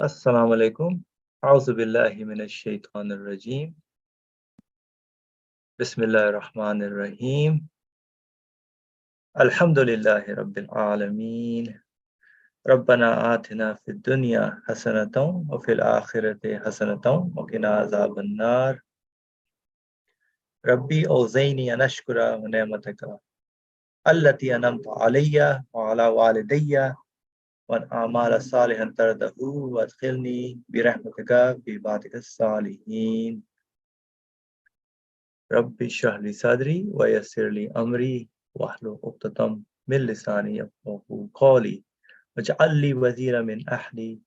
Assalamu alaikum. A'udhu billahi minash shaitanir rajim. Bismillahir rahmanir rahim. Alhamdulillahi rabbil alameen. Rabbana atina fid dunya hasanatan wa fil akhirati hasanatan wa qina azaban nar. Rabbi awzayni an ashkura ni'mataka allati an'amta alayya wa ala walidayya wa an a'mala salihan tardahu wa adkhilni bi rahmatika fi ibadikas salihin. Rabbi shrah li sadri wa yassir li amri wahlul 'uqdatam min lisani yafqahu qawli waj'al li waziran min ahli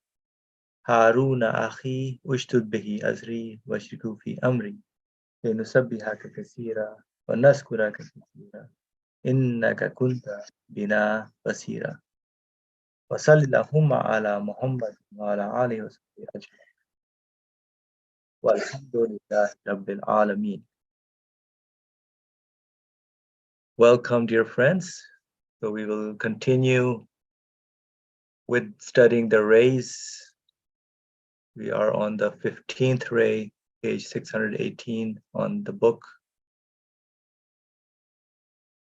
Haruna akhi ushdud bihi azri washriku fi amri linusabbihaka katsira wa naskuraka katsira innaka kunta bina basira wa sallallahu ala Muhammad wa ala alihi wa sahbihi ajma'in walhamdulillahi rabbil alamin. Welcome, dear friends. So we will continue with studying the rays. We are on the 15th ray, page 618 on the book,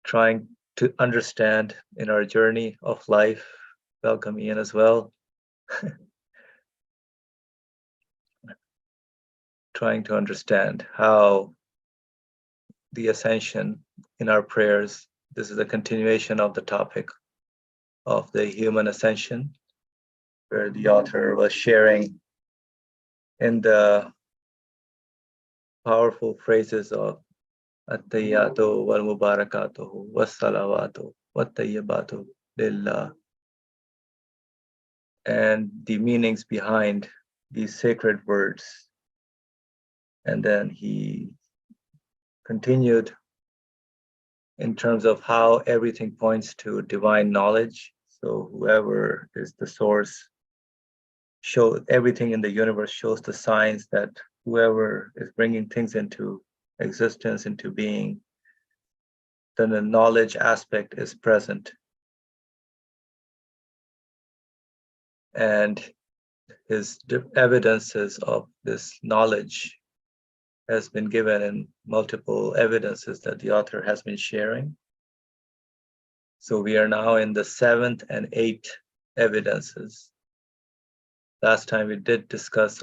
trying to understand in our journey of life. Welcome, Ian, as well. Trying to understand how the ascension in our prayers. This is a continuation of the topic of the human ascension, where the author was sharing in the powerful phrases of At-tayyatu wal mubarakatuhu was salawatu wat tayyibatu lillah, and the meanings behind these sacred words. And then he continued in terms of how everything points to divine knowledge. So whoever is the source, show everything in the universe shows the signs that whoever is bringing things into existence, into being, then the knowledge aspect is present. And his evidences of this knowledge has been given in multiple evidences that the author has been sharing. So we are now in the 7th and 8th evidences. Last time we did discuss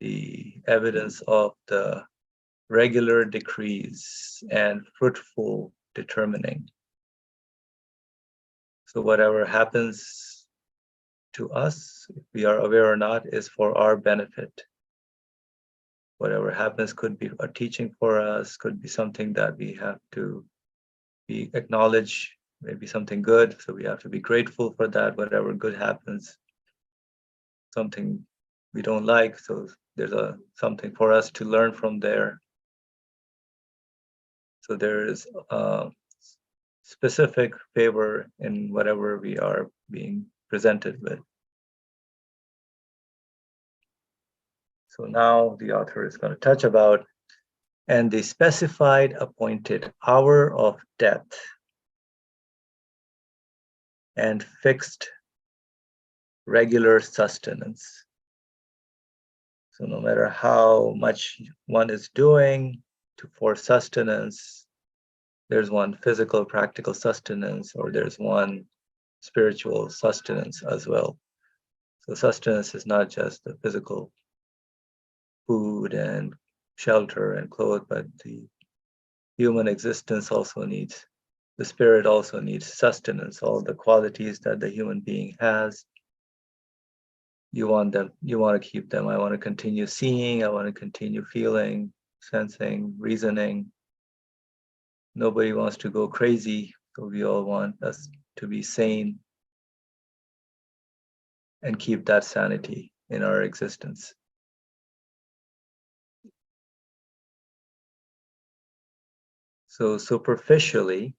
the evidence of the regular decrees and fruitful determining. So whatever happens to us, if we are aware or not, is for our benefit. Whatever happens could be a teaching for us, could be something that we have to be acknowledge, maybe something good. So we have to be grateful for that. Whatever good happens, something we don't like. So there's something for us to learn from there. So there is a specific favor in whatever we are being presented with. So now the author is going to touch about, and the specified appointed hour of death and fixed regular sustenance. So no matter how much one is doing for sustenance, there's one physical, practical sustenance, or there's one spiritual sustenance as well. So sustenance is not just the physical food and shelter and clothes, but the human existence also needs, the spirit also needs sustenance, all the qualities that the human being has. You want them, you want to keep them. I want to continue seeing, I want to continue feeling, sensing, reasoning. Nobody wants to go crazy, so we all want us to be sane and keep that sanity in our existence. So superficially,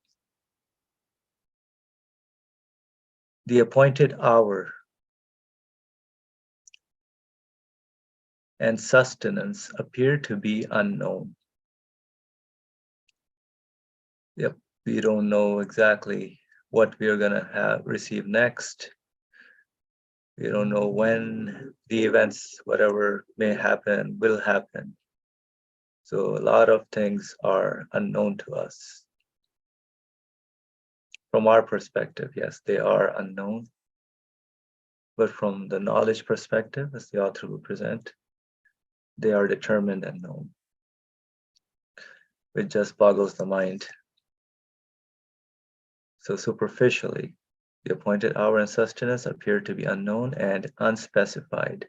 the appointed hour and sustenance appear to be unknown. Yep, we don't know exactly what we are going to receive next. We don't know when the events, whatever may happen, will happen. So a lot of things are unknown to us. From our perspective, yes, they are unknown. But from the knowledge perspective, as the author will present, they are determined and known. It just boggles the mind. So superficially, the appointed hour and sustenance appear to be unknown and unspecified.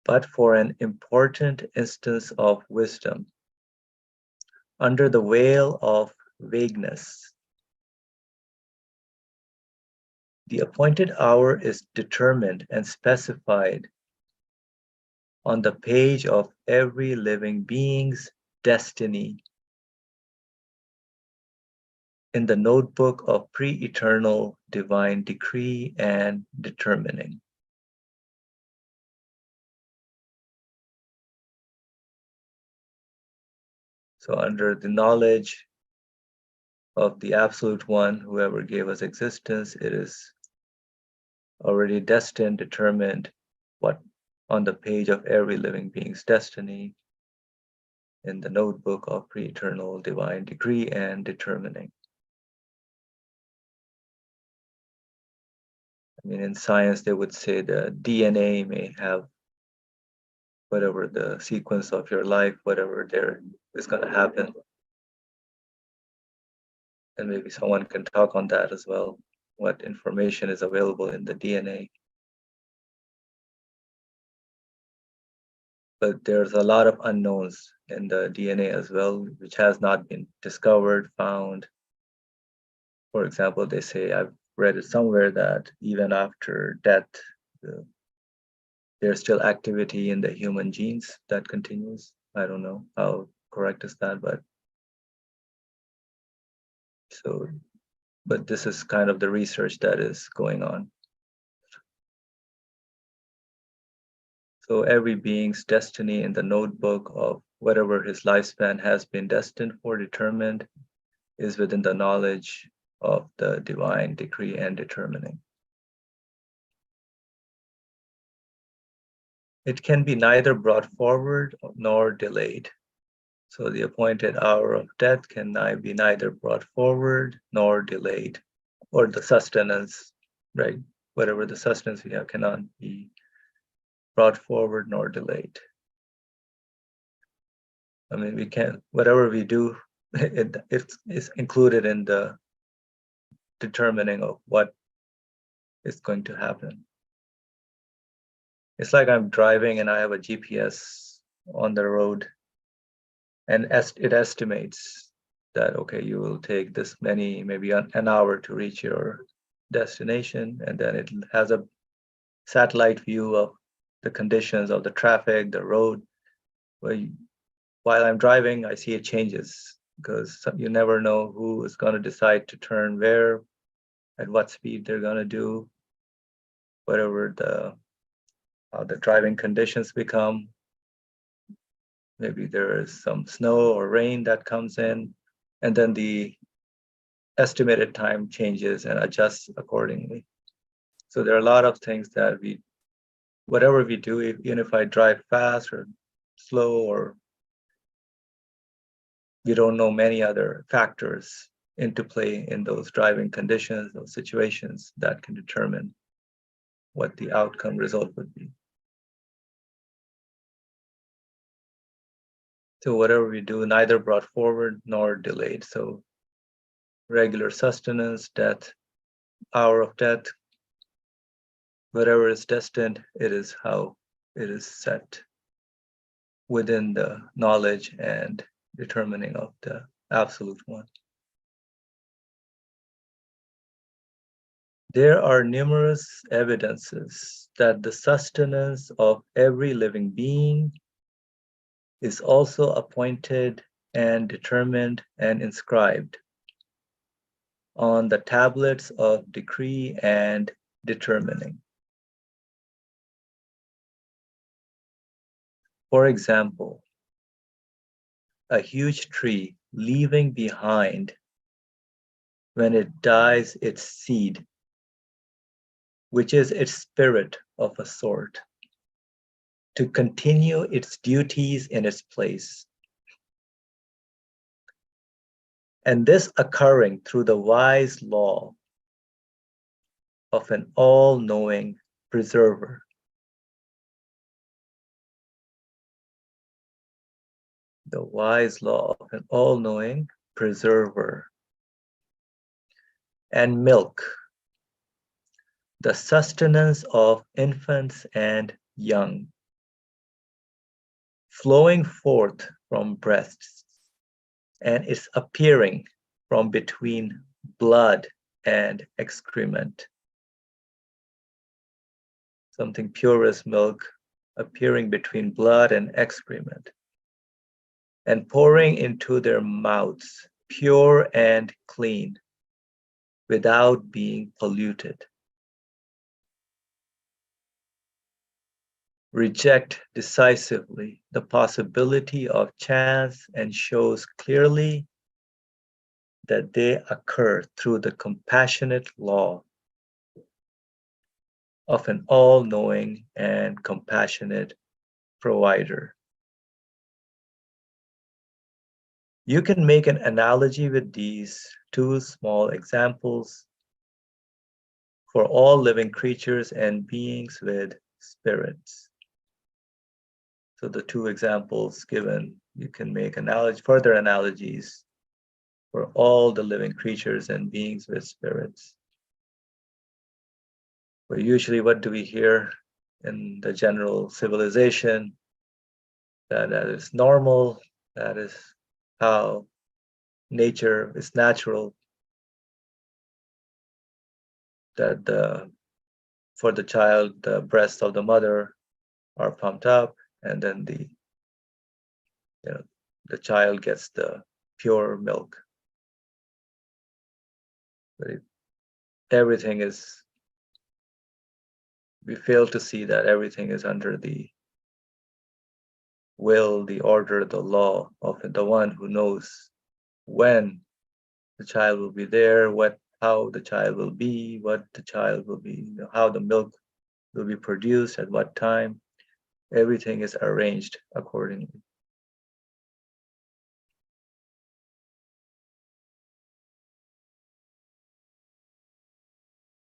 But for an important instance of wisdom, under the veil of vagueness, the appointed hour is determined and specified on the page of every living being's destiny in the notebook of pre-eternal divine decree and determining. So under the knowledge of the Absolute One, whoever gave us existence, it is already destined, determined what on the page of every living being's destiny in the notebook of pre-eternal divine decree and determining. I mean, in science, they would say the DNA may have whatever the sequence of your life, whatever there is going to happen. And maybe someone can talk on that as well, what information is available in the DNA. But there's a lot of unknowns in the DNA as well, which has not been discovered, found. For example, they say, I've read it somewhere that even after death, there's still activity in the human genes that continues. I don't know how correct is that, but so, but this is kind of the research that is going on. So every being's destiny in the notebook of whatever his lifespan has been destined for, determined, is within the knowledge of the divine decree and determining. It can be neither brought forward nor delayed. So the appointed hour of death can be neither brought forward nor delayed, or the sustenance, right? Whatever the sustenance we have cannot be brought forward nor delayed. I mean, we can, whatever we do, it's included in the determining of what is going to happen. It's like I'm driving and I have a GPS on the road, and it estimates that, okay, you will take this many, maybe an hour to reach your destination, and then it has a satellite view of the conditions of the traffic, the road. While I'm driving, I see it changes, because you never know who is going to decide to turn where, at what speed they're going to do, whatever the driving conditions become. Maybe there is some snow or rain that comes in, and then the estimated time changes and adjusts accordingly. So there are a lot of things that whatever we do, even if I drive fast or slow, or we don't know many other factors into play in those driving conditions, those situations that can determine what the outcome result would be. So whatever we do, neither brought forward nor delayed. So regular sustenance, death, hour of death, whatever is destined, it is how it is set within the knowledge and determining of the Absolute One. There are numerous evidences that the sustenance of every living being is also appointed and determined and inscribed on the tablets of decree and determining. For example, a huge tree leaving behind, when it dies, its seed which is its spirit of a sort, to continue its duties in its place. And this occurring through the wise law of an all-knowing preserver. The wise law of an all-knowing preserver. And milk, the sustenance of infants and young, flowing forth from breasts, and its appearing from between blood and excrement. Something pure as milk appearing between blood and excrement, and pouring into their mouths, pure and clean, without being polluted. Reject decisively the possibility of chance and shows clearly that they occur through the compassionate law of an all-knowing and compassionate provider. You can make an analogy with these two small examples for all living creatures and beings with spirits. So the two examples given, you can make further analogies for all the living creatures and beings with spirits. But usually what do we hear in the general civilization? That is normal, that is how nature is natural, that for the child, the breasts of the mother are pumped up, and then the child gets the pure milk. But everything is, we fail to see that everything is under the will, the order, the law of the one who knows when the child will be there, how the child will be, what the child will be, how the milk will be produced, at what time. Everything is arranged accordingly.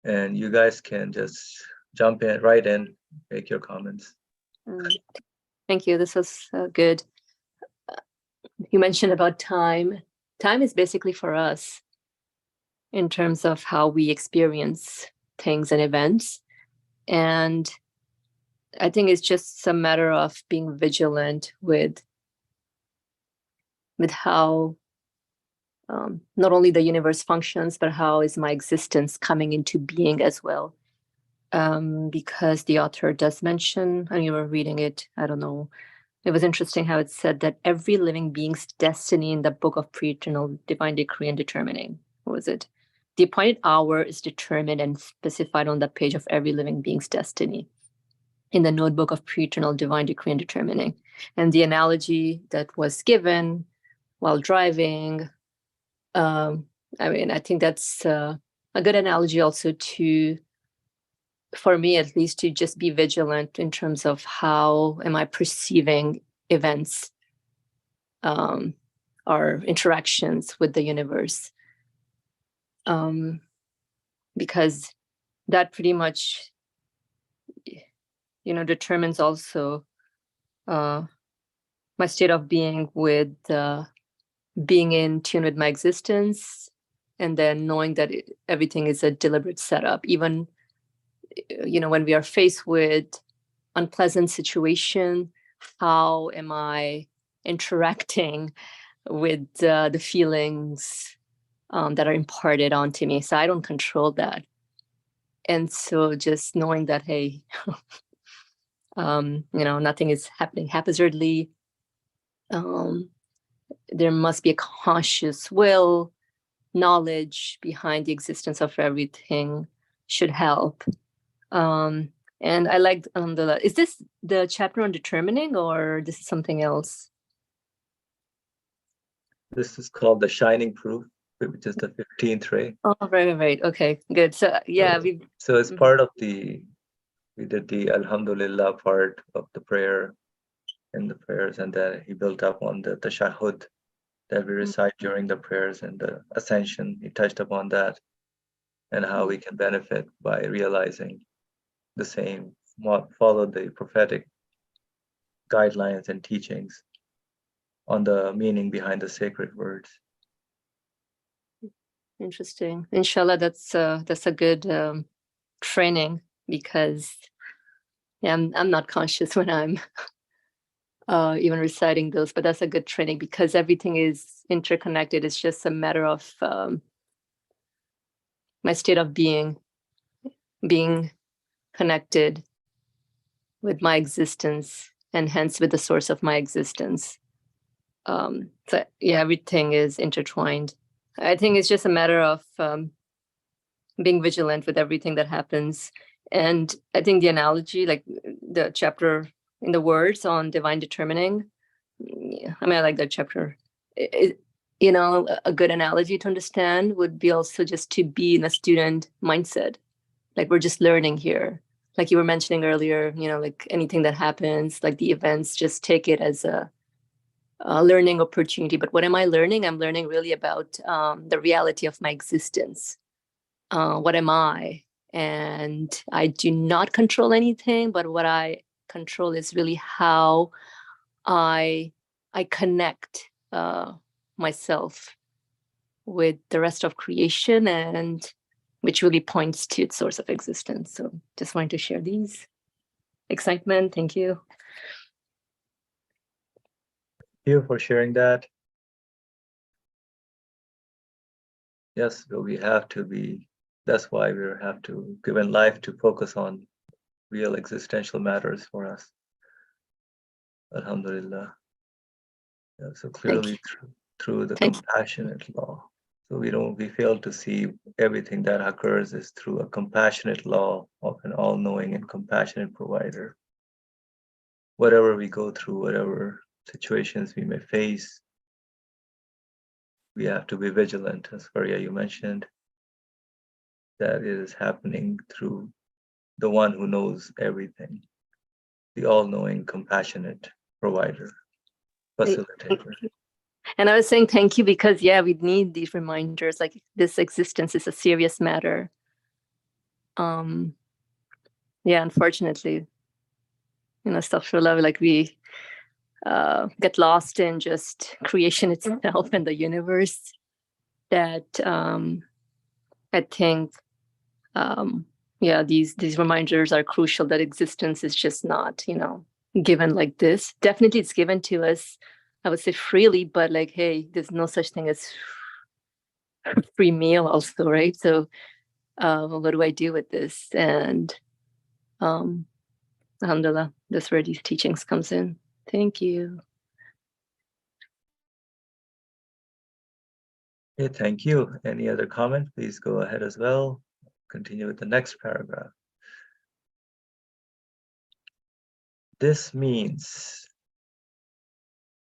And you guys can just jump in, right in, make your comments. Thank you. This was good. You mentioned about time. Time is basically for us in terms of how we experience things and events. And I think it's just a matter of being vigilant with how not only the universe functions, but how is my existence coming into being as well. Because the author does mention, and you were reading it, I don't know, it was interesting how it said that every living being's destiny in the book of pre-eternal divine decree and determining, what was it? The appointed hour is determined and specified on the page of every living being's destiny in the notebook of pre-eternal divine decree and determining. And the analogy that was given while driving, I mean, I think that's a good analogy also for me at least, to just be vigilant in terms of how am I perceiving events or interactions with the universe. Because that pretty much, determines also my state of being with being in tune with my existence, and then knowing that everything is a deliberate setup, even when we are faced with unpleasant situation, how am I interacting with the feelings that are imparted onto me? So I don't control that. And so just knowing that, hey, nothing is happening haphazardly. There must be a conscious will, knowledge behind the existence of everything should help. And I liked is this the chapter on determining, or this is something else? This is called the shining proof. which is the 15th ray. Oh, right. Okay, good. So yeah, So it's part of we did the Alhamdulillah part of the prayer in the prayers, and then he built up on the tashahhud that we recite during the prayers and the ascension. He touched upon that and how we can benefit by realizing the same, follow the prophetic guidelines and teachings on the meaning behind the sacred words. Interesting. Inshallah, that's a good training, because yeah, I'm not conscious when I'm even reciting those, but that's a good training because everything is interconnected. It's just a matter of my state of being connected with my existence, and hence with the source of my existence. So yeah, everything is intertwined. I think it's just a matter of being vigilant with everything that happens. And I think the analogy, like the chapter in the words on divine determining, yeah, I mean, I like that chapter. A good analogy to understand would be also just to be in a student mindset. Like, we're just learning here. Like you were mentioning earlier, like anything that happens, like the events, just take it as a learning opportunity. But what am I learning? I'm learning really about the reality of my existence. What am I? And I do not control anything, but what I control is really how I connect myself with the rest of creation, and which really points to its source of existence. So just wanted to share these. Excitement. Thank you. Thank you for sharing that. Yes, we have to be, that's why we have to, given life, to focus on real existential matters for us. Alhamdulillah. Yeah, so clearly through the compassionate law. So we fail to see everything that occurs is through a compassionate law of an all-knowing and compassionate provider. Whatever we go through, whatever situations we may face, we have to be vigilant, as Faria, you mentioned, that it is happening through the one who knows everything, the all-knowing, compassionate provider, facilitator. And I was saying thank you because, yeah, we need these reminders. Like, this existence is a serious matter. Yeah, unfortunately, stuff for love, like we get lost in just creation itself and the universe. That I think, yeah, these reminders are crucial. That existence is just not, given like this. Definitely, it's given to us, I would say, freely, but like, hey, there's no such thing as free meal also, right? So what do I do with this? And alhamdulillah, that's where these teachings comes in. Thank you. Okay, thank you. Any other comment? Please go ahead as well. Continue with the next paragraph. This means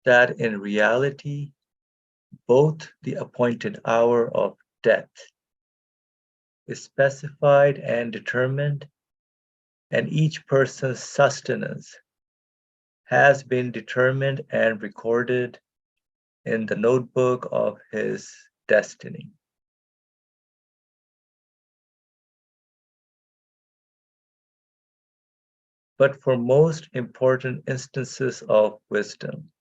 that in reality, both the appointed hour of death is specified and determined, and each person's sustenance has been determined and recorded in the notebook of his destiny. But for most important instances of wisdom,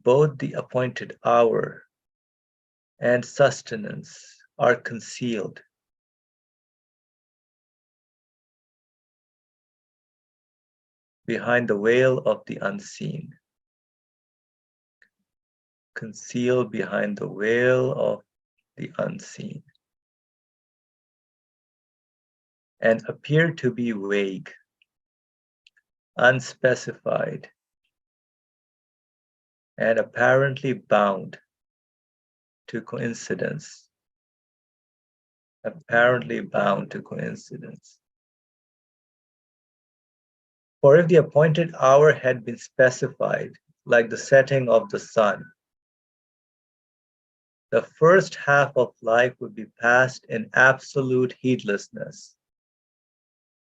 both the appointed hour and sustenance are concealed. Behind the veil of the unseen. Concealed behind the veil of the unseen. And appear to be vague, unspecified, and apparently bound to coincidence. Apparently bound to coincidence. For if the appointed hour had been specified, like the setting of the sun the first half of life would be passed in absolute heedlessness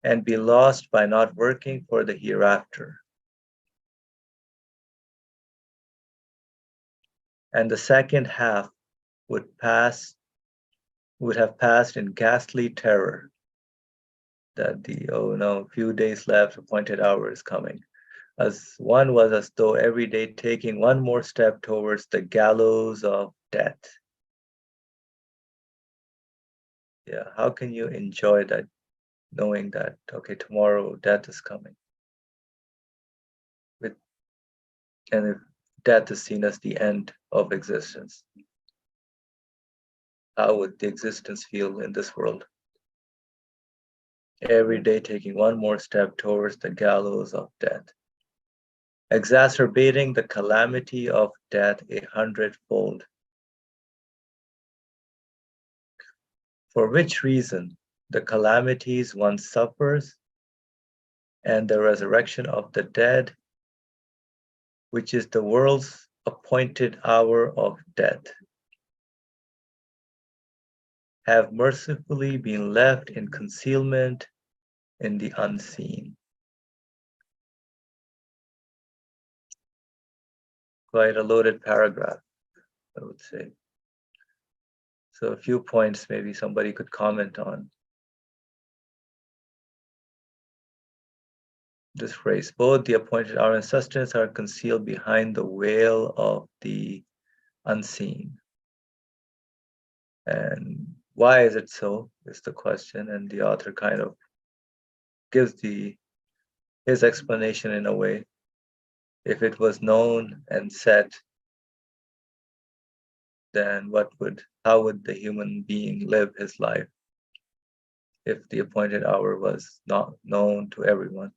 and be lost by not working for the hereafter. And the second half would have passed in ghastly terror that oh no, few days left, appointed hour is coming. As one was as though every day taking one more step towards the gallows of death. Yeah, how can you enjoy that, knowing that, okay, tomorrow death is coming? And if death is seen as the end of existence, how would the existence feel in this world? Every day taking one more step towards the gallows of death, exacerbating the calamity of death 100-fold. For which reason the calamities one suffers and the resurrection of the dead, which is the world's appointed hour of death, have mercifully been left in concealment in the unseen. Quite a loaded paragraph, I would say. So a few points maybe somebody could comment on. This phrase, both the appointed hour and sustenance are concealed behind the veil of the unseen. And why is it so, is the question, and the author kind of gives his explanation in a way. If it was known and set, then how would the human being live his life if the appointed hour was not known to everyone?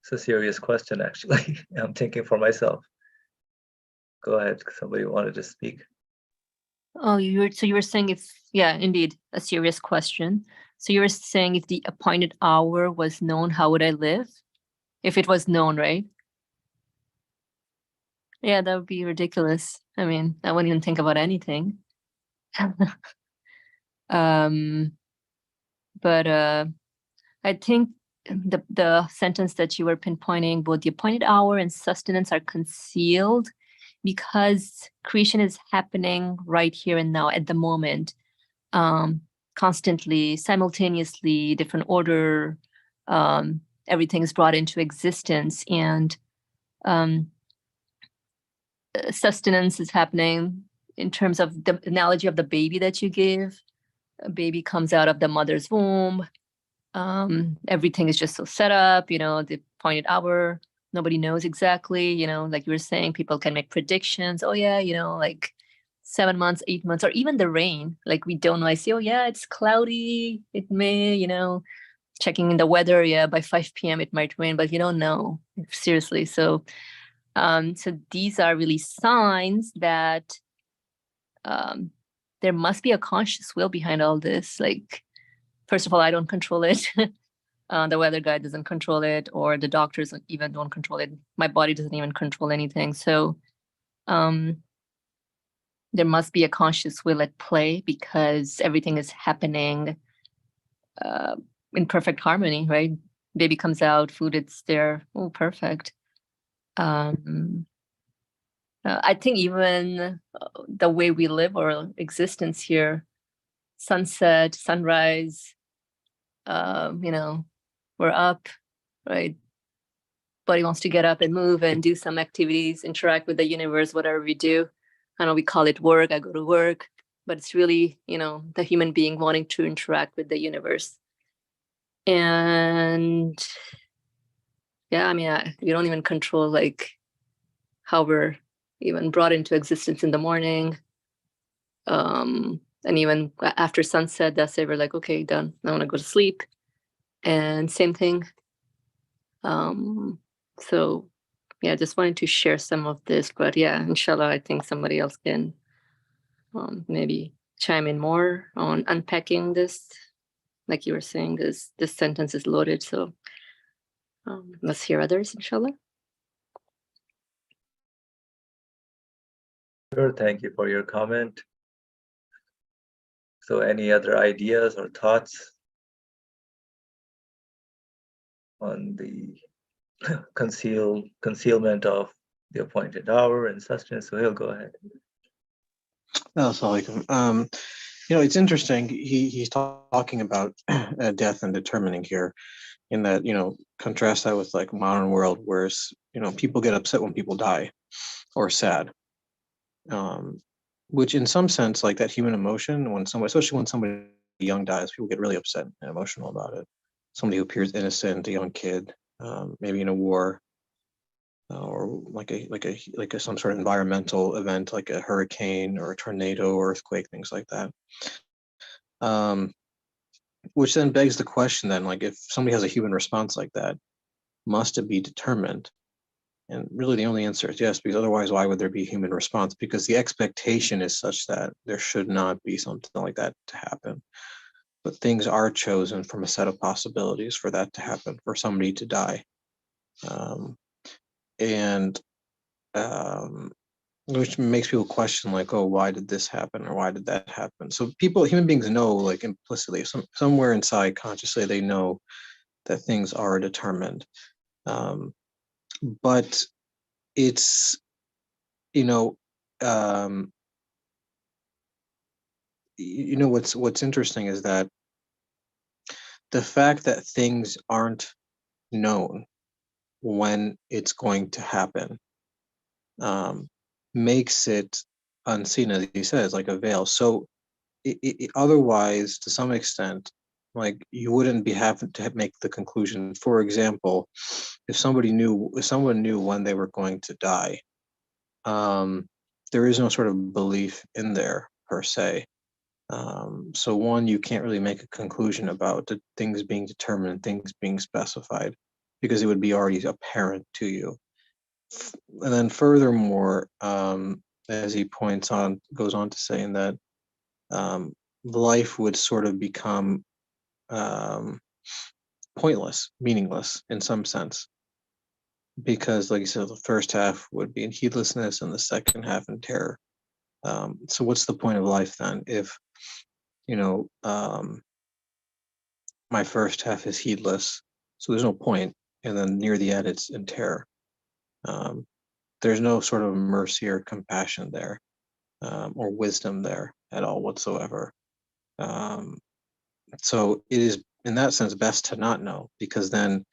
It's a serious question, actually. I'm thinking for myself. Go ahead, somebody wanted to speak. Oh, you were saying yeah, indeed, a serious question. So you were saying if the appointed hour was known, how would I live? If it was known, right? Yeah, that would be ridiculous. I mean, I wouldn't even think about anything. But I think the sentence that you were pinpointing, both the appointed hour and sustenance are concealed because creation is happening right here and now at the moment, constantly, simultaneously, different order. Everything is brought into existence, and sustenance is happening in terms of the analogy of the baby that you gave. A baby comes out of the mother's womb. Everything is just so set up, the appointed hour, nobody knows exactly, like you were saying, people can make predictions. Oh yeah, like 7 months, 8 months, or even the rain, like we don't know. I see, oh yeah, it's cloudy, it may, checking in the weather, yeah, by 5 p.m. it might rain, but you don't know, seriously. So these are really signs that there must be a conscious will behind all this. Like, first of all, I don't control it. The weather guy doesn't control it, or the doctors even don't control it. My body doesn't even control anything. So there must be a conscious will at play, because everything is happening in perfect harmony, right? Baby comes out, food, it's there. Oh, perfect. I think even the way we live our existence here, sunset, sunrise, we're up, right? Body wants to get up and move and do some activities, interact with the universe, whatever we do. I know we call it work, I go to work, but it's really, the human being wanting to interact with the universe. And yeah, I mean, we don't even control like how we're even brought into existence in the morning. And even after sunset, that's it, we're like, okay, done. I want to go to sleep. And same thing. So yeah, just wanted to share some of this, but yeah, inshallah, I think somebody else can maybe chime in more on unpacking this. Like you were saying, this sentence is loaded, so let's hear others, inshallah. Sure, thank you for your comment. So any other ideas or thoughts on the concealment of the appointed hour and sustenance? So he'll go ahead. It's interesting. He's talking about death and determining here, in that, contrast that with like modern world, where people get upset when people die, or sad, which in some sense, like that human emotion, when somebody, especially when somebody young dies, people get really upset and emotional about it. Somebody who appears innocent, a young kid, maybe in a war, or like a some sort of environmental event, like a hurricane or a tornado or earthquake, things like that. Which then begs the question, then, like, if somebody has a human response like that, must it be determined? And really the only answer is yes, because otherwise why would there be a human response? Because the expectation is such that there should not be something like that to happen. But things are chosen from a set of possibilities for that to happen, for somebody to die. And which makes people question, like, oh, why did this happen, or why did that happen? So human beings know, like, implicitly, somewhere inside consciously, they know that things are determined. But it's, what's interesting is that the fact that things aren't known when it's going to happen, makes it unseen, as he says, like a veil. So otherwise, to some extent, like, you wouldn't be having to make the conclusion. For example, if someone knew when they were going to die, there is no sort of belief in there per se. So one, you can't really make a conclusion about the things being determined, things being specified, because it would be already apparent to you. And then furthermore, as he goes on to saying that life would sort of become pointless, meaningless in some sense, because, like you said, the first half would be in heedlessness and the second half in terror. So what's the point of life then, if my first half is heedless, so there's no point, and then near the end it's in terror? There's no sort of mercy or compassion there, or wisdom there at all whatsoever. So it is, in that sense, best to not know, because then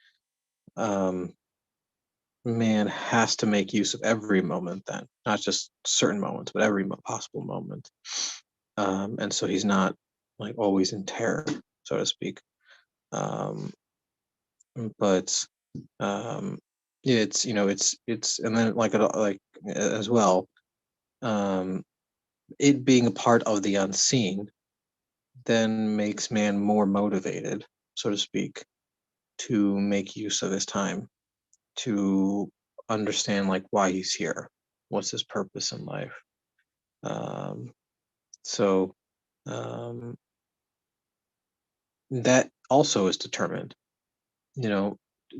man has to make use of every moment, then, not just certain moments, but every possible moment. And so he's not, like, always in terror, so to speak. But it's and then, like as well, it being a part of the unseen then makes man more motivated, so to speak, to make use of his time, to understand, like, why he's here, what's his purpose in life. So that also is determined.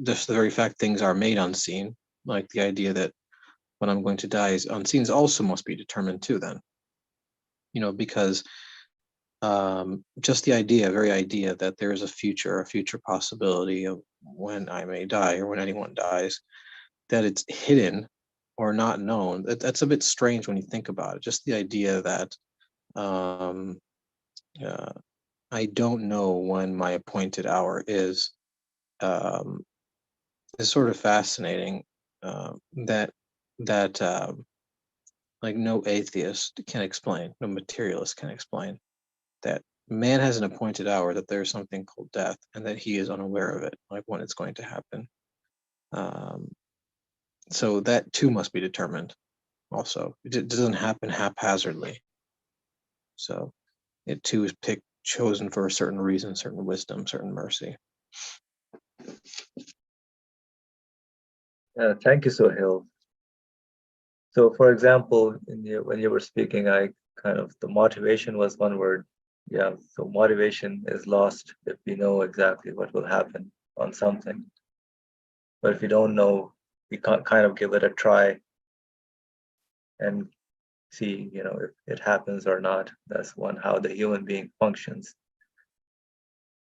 Just the very fact things are made unseen, like the idea that when I'm going to die is unseen, also must be determined too, then. Because just the very idea that there is a future possibility of when I may die, or when anyone dies, that it's hidden or not known, that's a bit strange when you think about it. Just the idea that I don't know when my appointed hour is sort of fascinating. That like, no atheist can explain, no materialist can explain that man has an appointed hour, that there's something called death, and that he is unaware of it, like when it's going to happen. So that too must be determined. Also, it doesn't happen haphazardly. So it too is chosen for a certain reason, certain wisdom, certain mercy. Thank you, Sohail. So, for example, when you were speaking, the motivation was one word. Yeah, so motivation is lost if we know exactly what will happen on something. But if we don't know, we can't kind of give it a try and see, if it happens or not. That's one, how the human being functions.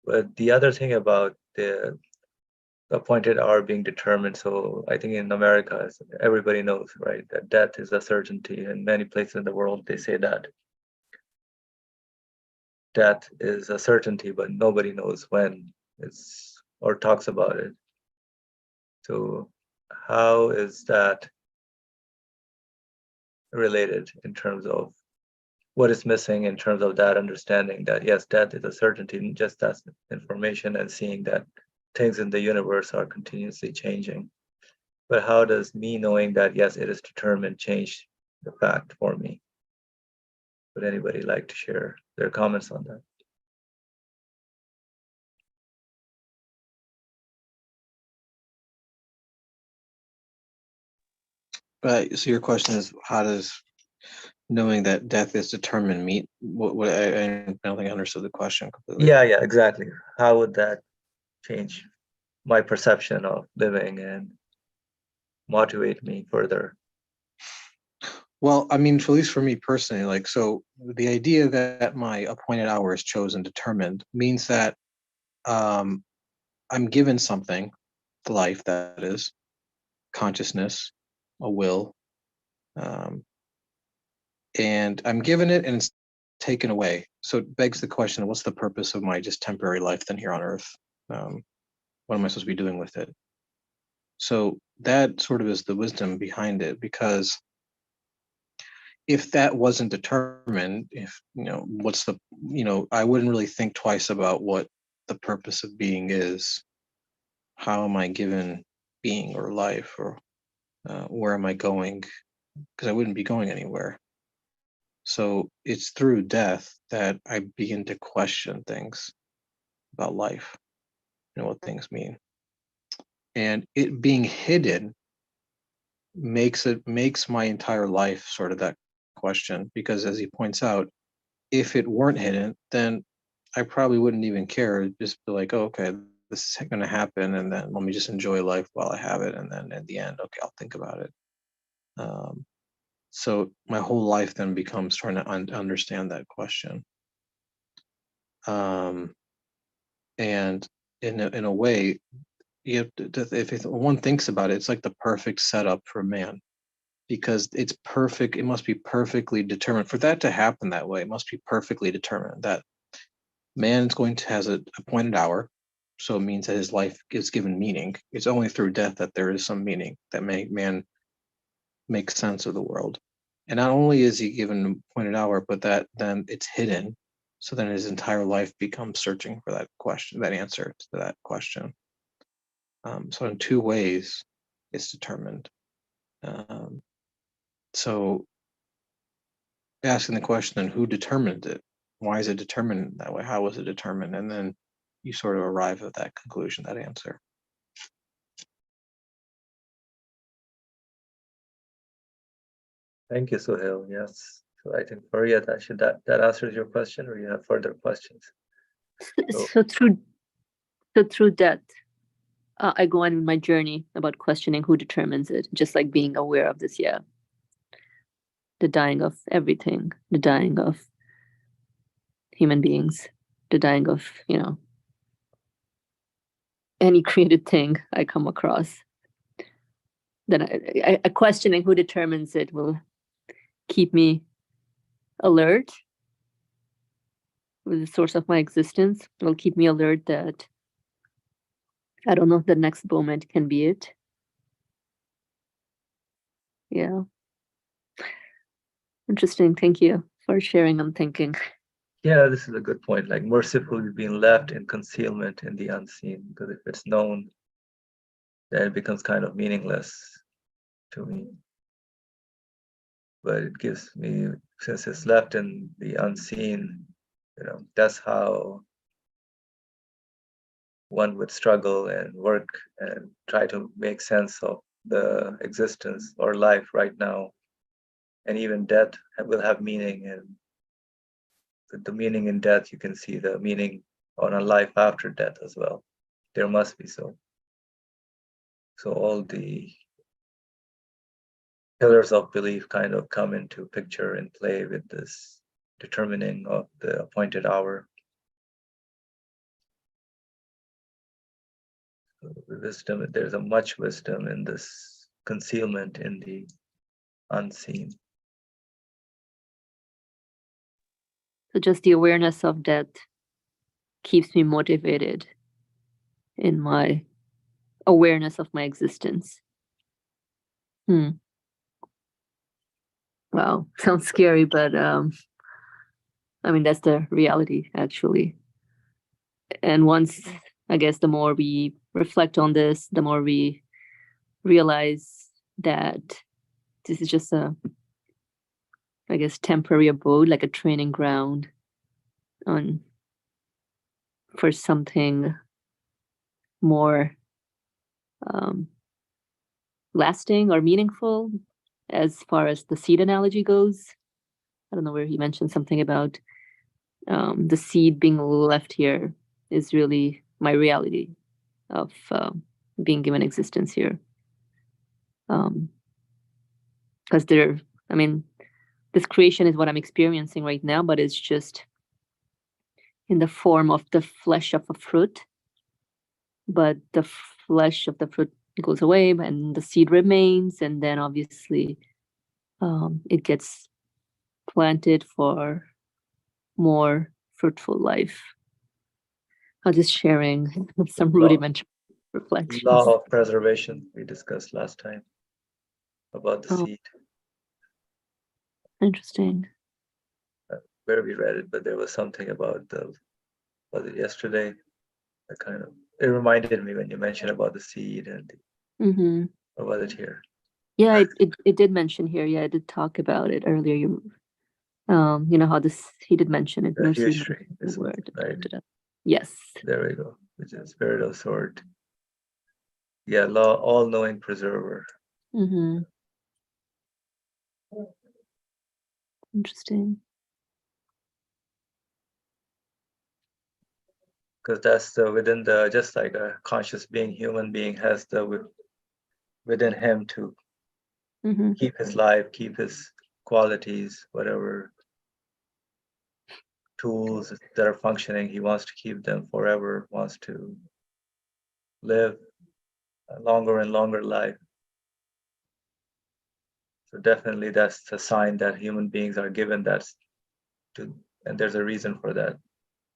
But the other thing about the appointed hour being determined, so I think in America, everybody knows, right, that death is a certainty. In many places in the world, they say that death is a certainty, but nobody knows when it's, or talks about it. So how is that related in terms of what is missing in terms of that understanding that yes, death is a certainty, just that's information, and seeing that things in the universe are continuously changing. But how does me knowing that yes, it is determined change the fact for me? Would anybody like to share their comments on that? So your question is, how does knowing that death is determined meet? What I don't think I understood the question completely. Yeah, exactly. How would that change my perception of living and motivate me further? Well, I mean, at least for me personally, like, so the idea that my appointed hour is chosen, determined, means that I'm given something, life, that is, consciousness, a will, and I'm given it and it's taken away. So it begs the question, what's the purpose of my just temporary life then here on Earth? What am I supposed to be doing with it? So that sort of is the wisdom behind it, because if that wasn't determined, if what's the I wouldn't really think twice about what the purpose of being is. How am I given being or life, or where am I going? Because I wouldn't be going anywhere. So it's through death that I begin to question things about life, what things mean, and it being hidden makes my entire life sort of that question, because as he points out, if it weren't hidden, then I probably wouldn't even care. It'd just be like, oh, okay, this is going to happen, and then let me just enjoy life while I have it, and then at the end, okay, I'll think about it. So my whole life then becomes trying to understand that question. And in a way, you have if one thinks about it, it's like the perfect setup for man, because it's perfect. It must be perfectly determined for that to happen that way. It must be perfectly determined that man's going to has an appointed hour, so it means that his life is given meaning. It's only through death that there is some meaning that man makes sense of the world. And not only is he given an appointed hour, but that then it's hidden. So then his entire life becomes searching for that question, that answer to that question. So in two ways, it's determined. So asking the question, then who determined it? Why is it determined that way? How was it determined? And then you sort of arrive at that conclusion, that answer. Thank you, Sohail. Yes. So I think Faria, that answers your question, or you have further questions? So through that, I go on my journey about questioning who determines it, just like being aware of this. Yeah, the dying of everything, the dying of human beings, the dying of any created thing I come across. Then I questioning who determines it will keep me alert with the source of my existence. It will keep me alert that I don't know if the next moment can be it. Yeah. Interesting. Thank you for sharing and thinking. Yeah, this is a good point. Like mercifully being left in concealment in the unseen, because if it's known, then it becomes kind of meaningless to me. But it gives me, since it's left in the unseen, that's how one would struggle and work and try to make sense of the existence or life right now. And even death will have meaning, and the meaning in death, you can see the meaning on a life after death as well. There must be so. So all the pillars of belief kind of come into picture and play with this determining of the appointed hour. Wisdom, there's a much wisdom in this concealment in the unseen. So just the awareness of that keeps me motivated in my awareness of my existence. Wow, sounds scary, but I mean, that's the reality, actually. And once, I guess, the more we reflect on this, the more we realize that this is just a, I guess, temporary abode, like a training ground for something more lasting or meaningful, as far as the seed analogy goes. I don't know where he mentioned something about the seed being left here is really my reality of being given existence here. Because this creation is what I'm experiencing right now, but it's just in the form of the flesh of a fruit. But the flesh of the fruit goes away and the seed remains, and then obviously it gets planted for more fruitful life. I'm just sharing some rudimentary reflections. Law of preservation we discussed last time about the seed. Interesting. Where we read it, but there was something about was it yesterday? It reminded me when you mentioned about the seed and or was it here? Yeah, it did mention here. Yeah, I did talk about it earlier. You know how he did mention it. The huge tree, Word. right? Yes. There we go. Which is spirit of sword. Yeah, law, all-knowing preserver. Interesting. Because that's within the, just like a conscious being, human being has the within him to keep his life, keep his qualities, whatever tools that are functioning, he wants to keep them forever, wants to live a longer and longer life. So definitely that's a sign that human beings are given that and there's a reason for that.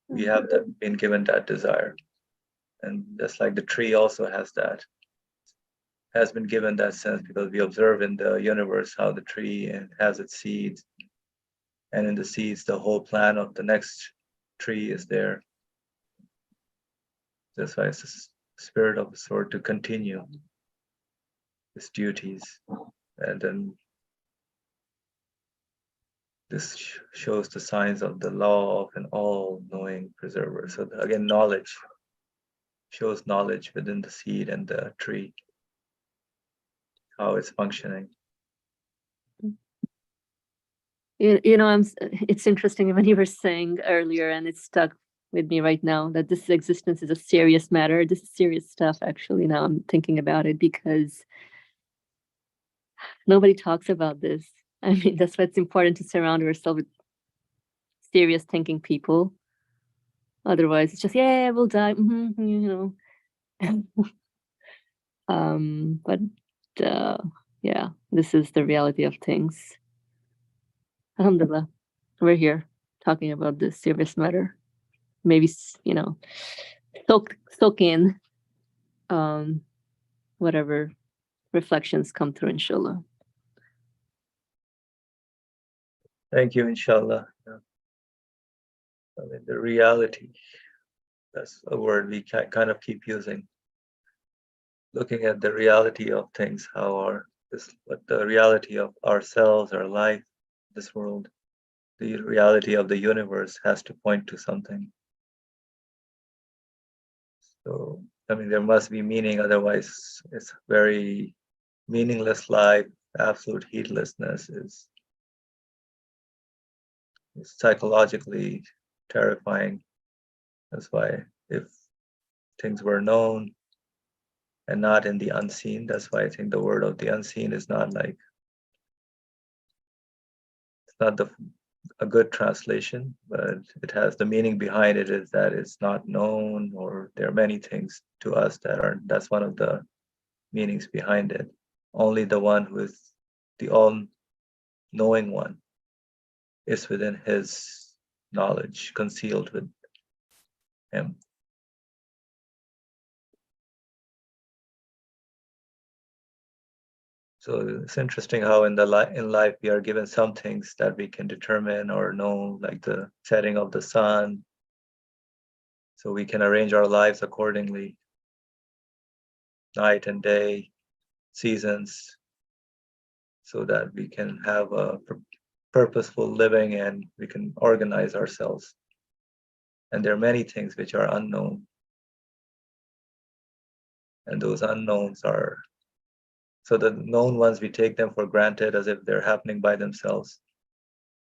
We have been given that desire. And just like the tree also has been given that sense, because we observe in the universe how the tree has its seeds, and in the seeds the whole plan of the next tree is there. That's why it's the spirit of the sword to continue its duties. And then this shows the signs of the law of an all-knowing preserver. So again, knowledge shows knowledge within the seed and the tree, how it's functioning. You know, it's interesting when you were saying earlier, and it stuck with me right now, that this existence is a serious matter. This is serious stuff, actually. Now I'm thinking about it, because nobody talks about this. I mean, that's why it's important to surround yourself with serious thinking people. Otherwise, it's just, yeah, we'll die. You know. But yeah, this is the reality of things. Alhamdulillah, we're here talking about this serious matter. Maybe, you know, soak in whatever reflections come through, inshallah. Thank you, inshallah. I mean, the reality, that's a word we kind of keep using. Looking at the reality of things, what the reality of ourselves, our life, this world, the reality of the universe has to point to something. So, I mean, there must be meaning, otherwise it's very meaningless life. Absolute heedlessness is psychologically terrifying. That's why if things were known and not in the unseen, that's why I think the word of the unseen is not like not a good translation, but it has the meaning behind it is that it's not known, or there are many things to us that's one of the meanings behind it. Only the one who is the all-knowing one is within his knowledge, concealed with him. So it's interesting how in life we are given some things that we can determine or know, like the setting of the sun, so we can arrange our lives accordingly, night and day, seasons, so that we can have a purposeful living and we can organize ourselves. And there are many things which are unknown, and those unknowns are, so the known ones, we take them for granted as if they're happening by themselves.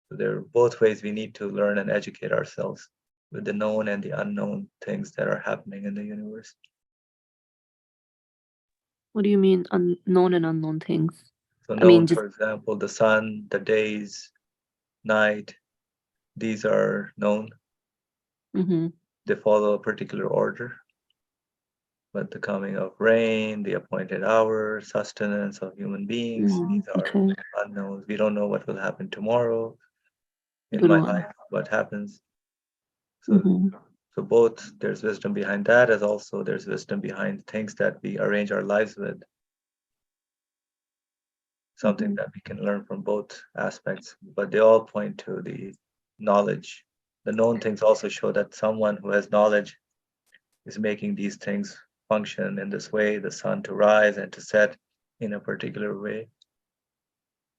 So there are both ways we need to learn and educate ourselves, with the known and the unknown things that are happening in the universe. What do you mean unknown and unknown things? So I mean, known, for example, the sun, the days, night, these are known. They follow a particular order. But the coming of rain, the appointed hour, sustenance of human beings, these are unknowns. We don't know what will happen tomorrow in my life, what happens. So, so both there's wisdom behind that, as also there's wisdom behind things that we arrange our lives with. Something that we can learn from both aspects, but they all point to the knowledge. The known things also show that someone who has knowledge is making these things function in this way, the sun to rise and to set in a particular way,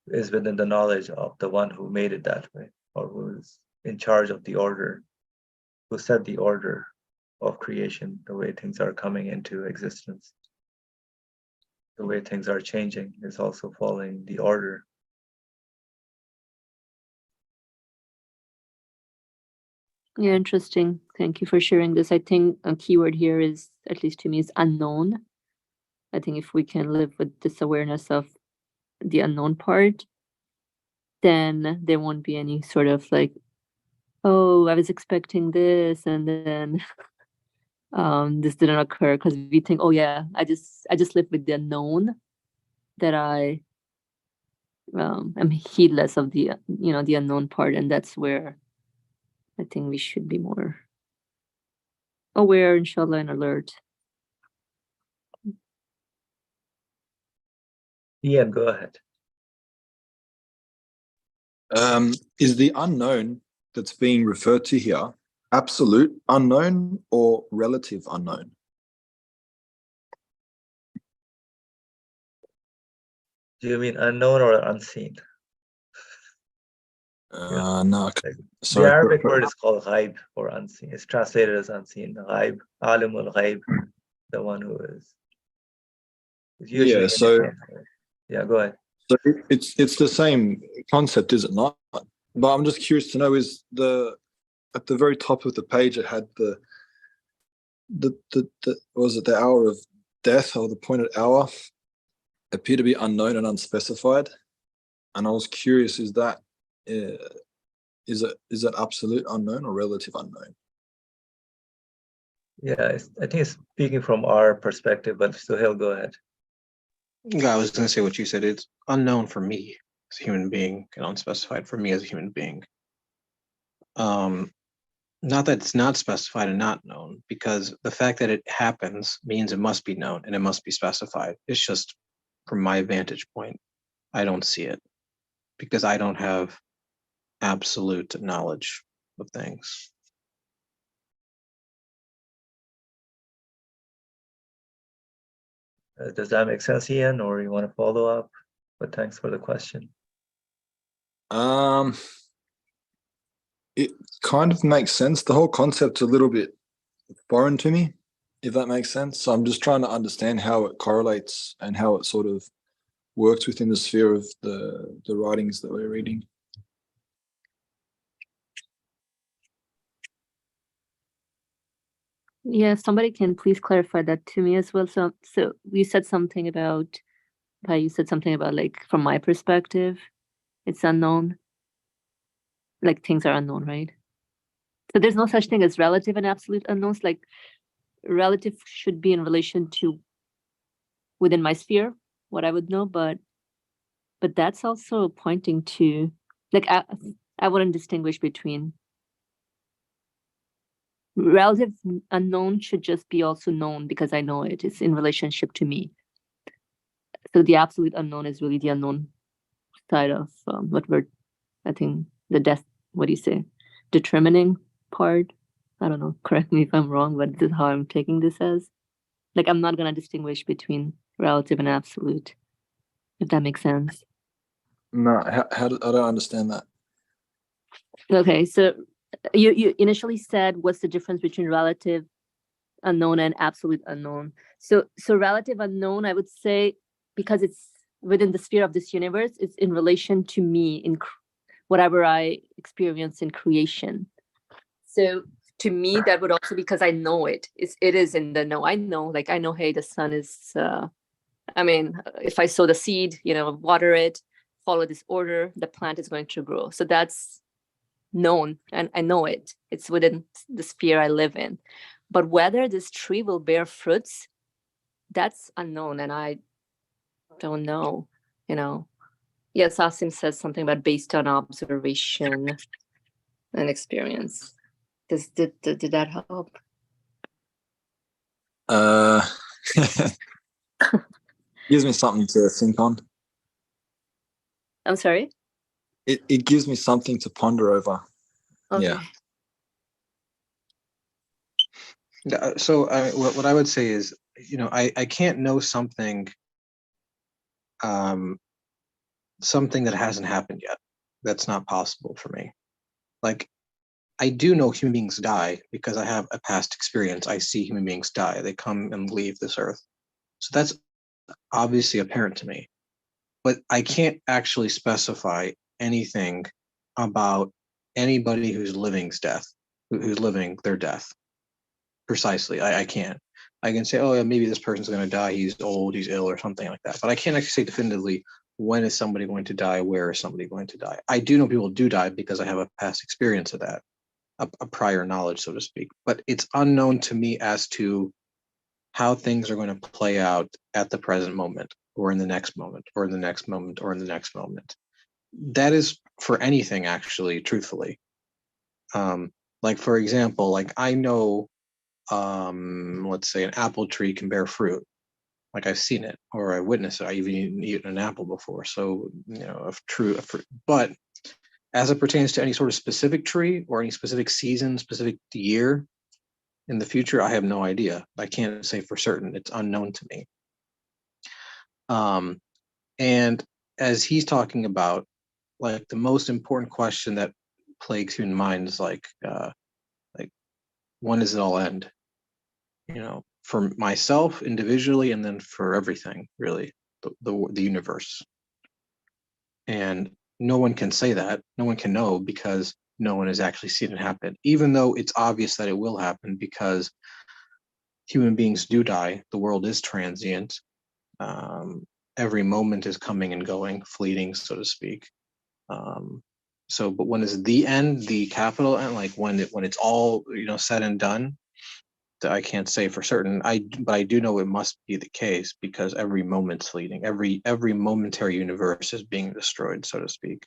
is within the knowledge of the one who made it that way, or who is in charge of the order, who set the order of creation, the way things are coming into existence. The way things are changing is also following the order. Yeah, interesting. Thank you for sharing this. I think a keyword here is, at least to me, is unknown. I think if we can live with this awareness of the unknown part, then there won't be any sort of like, oh, I was expecting this, and then this didn't occur, because we think, oh yeah, I just live with the unknown, that I am heedless of the the unknown part, and that's where I think we should be more aware, inshallah, and alert. Ian, go ahead. Is the unknown that's being referred to here absolute unknown or relative unknown? Do you mean unknown or unseen? No. The Arabic word is called ghaib, or unseen. It's translated as unseen. Ghaib, alimul ghaib, the one who is. Usually yeah, go ahead. So it's the same concept, is it not? But I'm just curious to know, is at the very top of the page it had the was it the hour of death, or the appointed hour appear to be unknown and unspecified, and I was curious, is that is it absolute unknown or relative unknown? Yeah, I think it's speaking from our perspective, but Suhail, go ahead. Yeah, I was going to say what you said. It's unknown for me as a human being, and unspecified for me as a human being. Not that it's not specified and not known, because the fact that it happens means it must be known and it must be specified. It's just from my vantage point, I don't see it because I don't have absolute knowledge of things. Does that make sense, Ian, or you want to follow up? But thanks for the question. It kind of makes sense. The whole concept's a little bit foreign to me, if that makes sense. So I'm just trying to understand how it correlates and how it sort of works within the sphere of the writings that we're reading. Yeah, somebody can please clarify that to me as well. So you said something about, like, from my perspective, it's unknown. like things are unknown, right? So there's no such thing as relative and absolute unknowns. Like relative should be in relation to within my sphere, what I would know, but that's also pointing to, like, I wouldn't distinguish between relative unknown should just be also known because I know it. It's in relationship to me. So the absolute unknown is really the unknown side of what we're, I think, what do you say, determining part. I don't know, correct me if I'm wrong, but this is how I'm taking this as. Like, I'm not going to distinguish between relative and absolute, if that makes sense. No, I don't understand that. Okay, so you initially said what's the difference between relative unknown and absolute unknown. So relative unknown, I would say, because it's within the sphere of this universe, it's in relation to me in whatever I experience in creation. So to me, that would also, because I know it is in the know. I know, like, I know, hey, the sun is, I mean, if I sow the seed, water it, follow this order, the plant is going to grow. So that's known, and I know it. It's within the sphere I live in. But whether this tree will bear fruits, that's unknown, and I don't know. Yes, Asim says something about based on observation and experience. Did that help? Gives me something to think on. I'm sorry? It gives me something to ponder over. Okay. Yeah. So what I would say is, I can't know something that hasn't happened yet. That's not possible for me. Like, I do know human beings die because I have a past experience. I see human beings die. They come and leave this earth. So that's obviously apparent to me. But I can't actually specify anything about anybody who's living's death, who's living their death precisely. I can't. I can say, oh yeah, maybe this person's going to die. He's old, he's ill, or something like that. But I can't actually say definitively when is somebody going to die, where is somebody going to die. I do know people do die because I have a past experience of that, a prior knowledge, so to speak. But it's unknown to me as to how things are going to play out at the present moment, or in the next moment, or in the next moment, or in the next moment. That is for anything, actually, truthfully. Like, for example, like, I know, let's say an apple tree can bear fruit. Like, I've seen it, or I witnessed it. I even eaten an apple before. So, but as it pertains to any sort of specific tree or any specific season, specific year in the future, I have no idea. I can't say for certain. It's unknown to me. And as he's talking about, like, the most important question that plagues human mind is like, when does it all end? For myself individually, and then for everything, really, the universe. And no one can say that. No one can know because no one has actually seen it happen, even though it's obvious that it will happen because human beings do die. The world is transient. Every moment is coming and going, fleeting, so to speak. But when is the end, the capital end, like when it's all said and done, I can't say for certain. But I do know it must be the case because every moment's fleeting. Every momentary universe is being destroyed, so to speak.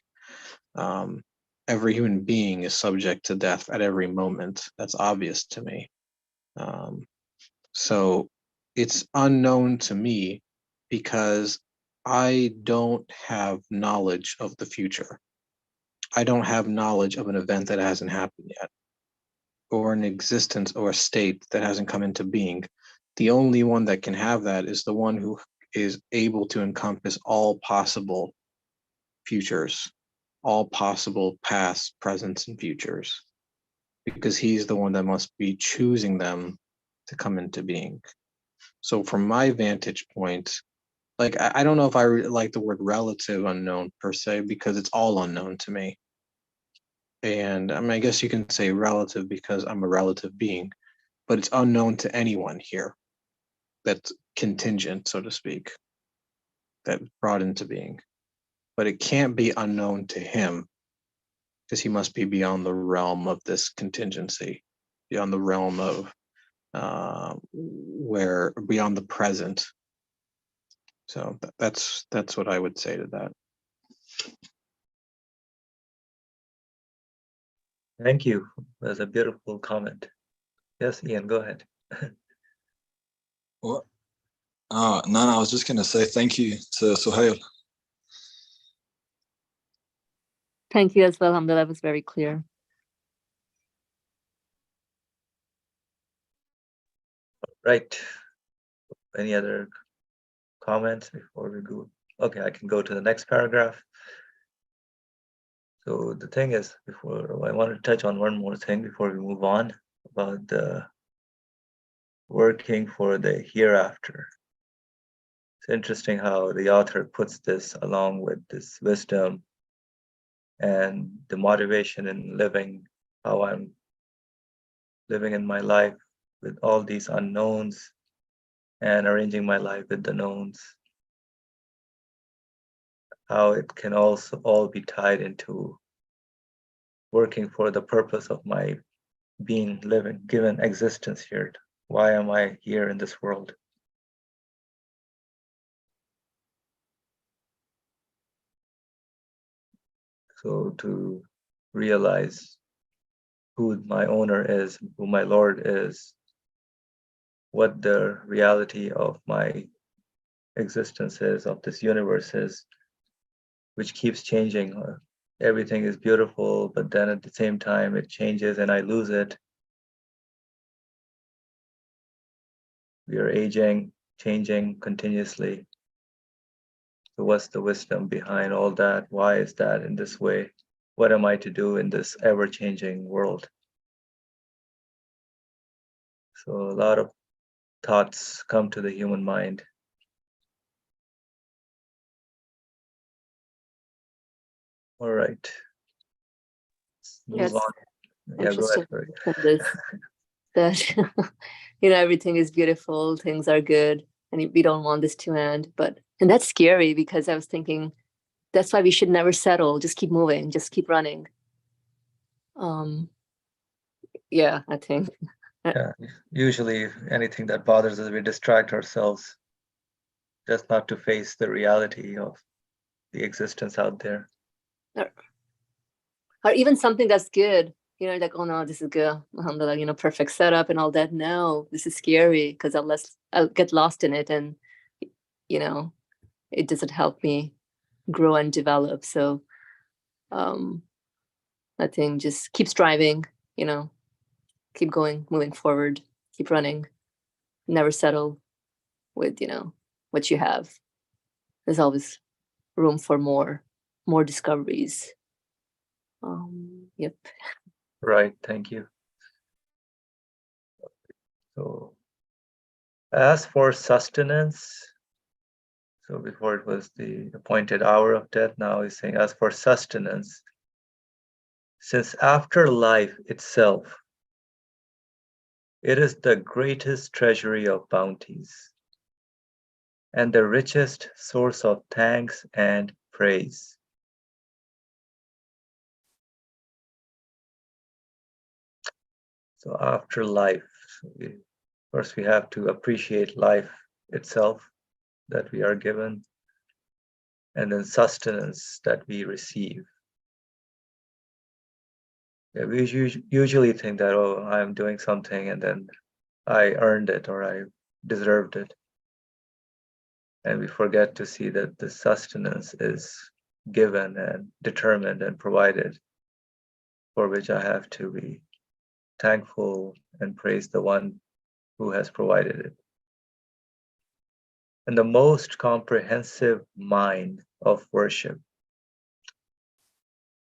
Every human being is subject to death at every moment. That's obvious to me. So it's unknown to me because I don't have knowledge of the future. I don't have knowledge of an event that hasn't happened yet, or an existence or a state that hasn't come into being. The only one that can have that is the one who is able to encompass all possible futures, all possible past, presents, and futures, because he's the one that must be choosing them to come into being. So from my vantage point, like, I don't know if I like the word relative unknown per se, because it's all unknown to me. And I mean, I guess you can say relative because I'm a relative being, but it's unknown to anyone here that's contingent, so to speak, that brought into being. But it can't be unknown to him because he must be beyond the realm of this contingency, beyond the realm of where beyond the present. So that's what I would say to that. Thank you. That's a beautiful comment. Yes, Ian, go ahead. What? No, I was just going to say thank you to Suhail. Thank you as well, Hamza. That was very clear. Right. Any other comments before we go? Okay, I can go to the next paragraph. So the thing is, I want to touch on one more thing before we move on about the working for the hereafter. It's interesting how the author puts this along with this wisdom and the motivation in living, how I'm living in my life with all these unknowns and arranging my life with the knowns. How it can also all be tied into working for the purpose of my being, living, given existence here. Why am I here in this world? So to realize who my owner is, who my Lord is, what the reality of my existence is, of this universe is, which keeps changing. Everything is beautiful, but then at the same time it changes and I lose it. We are aging, changing continuously. So what's the wisdom behind all that? Why is that in this way? What am I to do in this ever-changing world? So a lot of thoughts come to the human mind. All right. Move Yes, on. Yeah, go ahead. interesting. Sorry. This that everything is beautiful, things are good, and we don't want this to end. And that's scary because I was thinking that's why we should never settle. Just keep moving, just keep running. Yeah, I think. Yeah, usually anything that bothers us, we distract ourselves just not to face the reality of the existence out there. Or even something that's good, like, oh no, this is good, alhamdulillah, perfect setup and all that. No, this is scary because I'll get lost in it, and it doesn't help me grow and develop. So I think just keep striving, keep going, moving forward, keep running, never settle with what you have. There's always room for more discoveries. Yep. Right, thank you. So as for sustenance, so before it was the appointed hour of death, now he's saying as for sustenance, since after life itself, it is the greatest treasury of bounties and the richest source of thanks and praise. So after life, first we have to appreciate life itself that we are given, and then sustenance that we receive. Yeah, we usually think that, oh, I'm doing something and then I earned it or I deserved it. And we forget to see that the sustenance is given and determined and provided, for which I have to be thankful and praise the one who has provided it. And the most comprehensive mind of worship.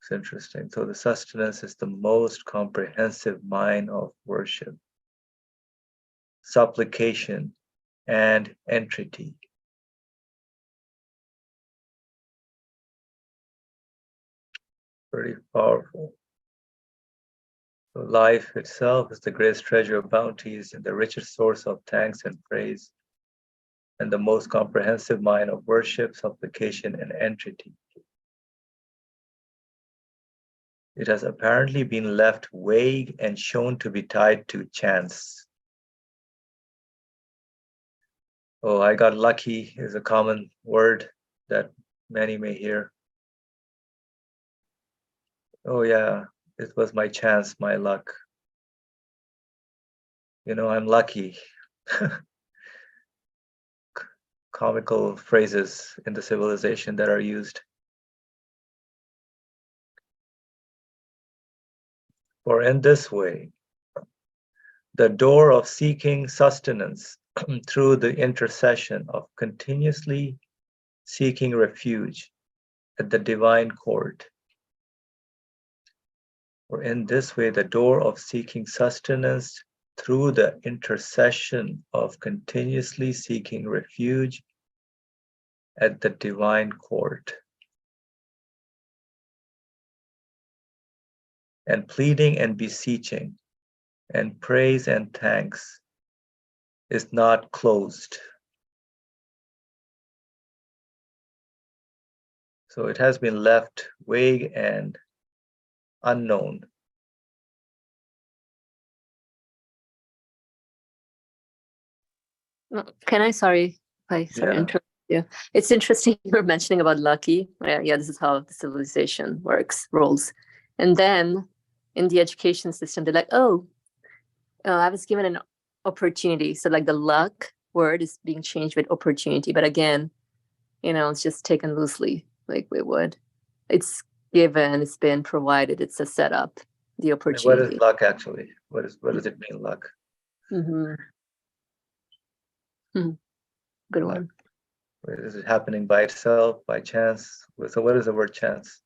It's interesting. So the sustenance is the most comprehensive mind of worship, supplication, and entreaty. Pretty powerful. So life itself is the greatest treasure of bounties and the richest source of thanks and praise, and the most comprehensive mind of worship, supplication, and entreaty. it has apparently been left vague and shown to be tied to chance. Oh, I got lucky is a common word that many may hear. Oh yeah, it was my chance, my luck. You know, I'm lucky. Comical phrases in the civilization that are used. For in this way, the door of seeking sustenance through the intercession of continuously seeking refuge at the divine court. For in this way, the door of seeking sustenance through the intercession of continuously seeking refuge at the divine court, and pleading and beseeching, and praise and thanks is not closed. So it has been left vague and unknown. Can I, sorry to interrupt you. It's interesting you were mentioning about lucky. Yeah, this is how the civilization works, rolls. And then in the education system, they're like, oh, I was given an opportunity. So like the luck word is being changed with opportunity. But again, it's just taken loosely, like we would. It's given, it's been provided, it's a setup, the opportunity. What is luck actually? What does it mean, luck? Good one. Is it happening by itself, by chance? So what is the word chance?